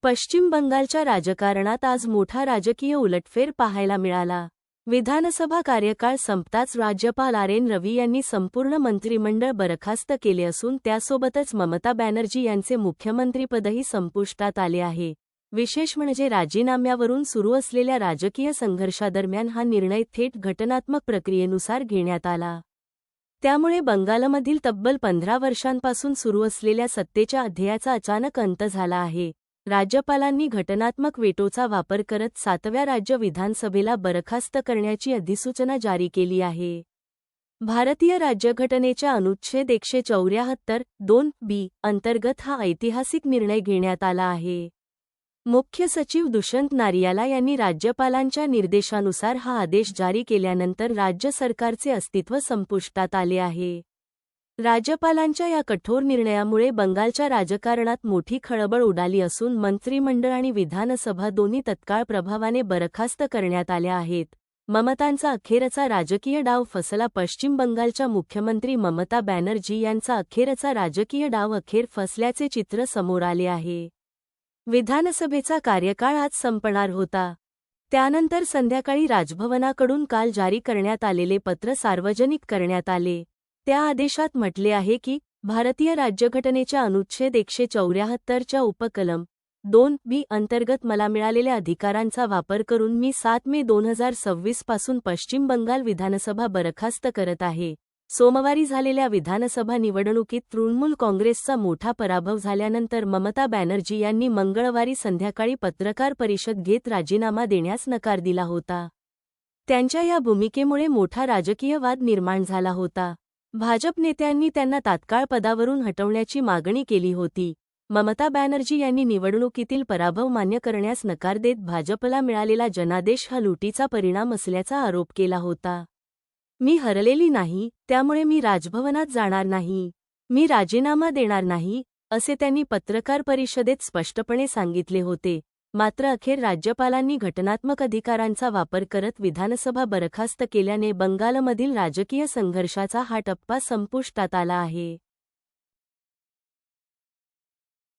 पश्चिम बंगालच्या राजकारणात आज मोठा राजकीय उलटफेर पाहायला मिळाला। विधानसभा कार्यकाळ संपताच राज्यपाल आर.एन. रवी यांनी संपूर्ण मंत्रिमंडळ बरखास्त केले असून त्यासोबतच ममता बॅनर्जी यांचे मुख्यमंत्रीपदही संपुष्टात आले आहे। विशेष म्हणजे राजीनाम्यावरून सुरू असलेल्या राजकीय संघर्षादरम्यान हा निर्णय थेट घटनात्मक प्रक्रियेनुसार घेण्यात आला। त्यामुळे बंगालमधील तब्बल 15 वर्षांपासून सुरू असलेल्या सत्तेच्या अध्यायाचा अचानक अंत झाला आहे। राज्यपालांनी घटनात्मक वेटोचा वापर करत 7व्या राज्य विधानसभेला बरखास्त करण्याची अधिसूचना जारी केली आहे। भारतीय राज्यघटनेच्या अनुच्छेद 174(2)(b) अंतर्गत हा ऐतिहासिक निर्णय घेण्यात आला आहे। मुख्य सचिव दुष्यंत नारियाला यांनी राज्यपालांच्या निर्देशानुसार हा आदेश जारी केल्यानंतर राज्य सरकारचे अस्तित्व संपुष्टात आले आहे। राज्यपालांच्या या कठोर निर्णयामुळे बंगालच्या राजकारणात मोठी खळबळ उडाली असून मंत्रिमंडळ आणि विधानसभा दोन्ही तत्काळ प्रभावाने बरखास्त करण्यात आल्या आहेत। ममतांचा अखेरचा राजकीय डाव फसला। पश्चिम बंगालच्या मुख्यमंत्री ममता बॅनर्जी यांचा अखेरचा राजकीय डाव अखेर फसल्याचे चित्र समोर आले आहे। विधानसभेचा कार्यकाळ आज संपणार होता। त्यानंतर संध्याकाळी राजभवनाकडून काल जारी करण्यात आलेले पत्र सार्वजनिक करण्यात आले। त्या आदेशात म्हटले आहे की भारतीय राज्यघटनेच्या अनुच्छेद 174च्या उपकलम 2(b) अंतर्गत मला मिळालेल्या अधिकारांचा वापर करून मी 7 मे 2026 पासून पश्चिम बंगाल विधानसभा बरखास्त करत आहे। सोमवारी झालेल्या विधानसभा निवडणुकीत तृणमूल काँग्रेसचा मोठा पराभव झाल्यानंतर ममता बॅनर्जी यांनी मंगळवारी संध्याकाळी पत्रकार परिषद घेत राजीनामा देण्यास नकार दिला होता। त्यांच्या या भूमिकेमुळे मोठा राजकीय वाद निर्माण झाला होता। भाजप नेत्यांनी त्यांना तात्काळ पदावरून हटवण्याची मागणी केली होती। ममता बॅनर्जी यांनी निवडणुकीतील पराभव मान्य करण्यास नकार देत भाजपला मिळालेला जनादेश हा लुटीचा परिणाम असल्याचा आरोप केला होता। मी हरलेली नाही, त्यामुळे मी राजभवनात जाणार नाही, मी राजीनामा देणार नाही, असे त्यांनी पत्रकार परिषदेत स्पष्टपणे सांगितले होते। मात्र अखेर राज्यपालांनी घटनात्मक अधिकारांचा वापर करत विधानसभा बरखास्त केल्याने बंगालमधील राजकीय संघर्षाचा हा टप्पा संपुष्टात आला आहे।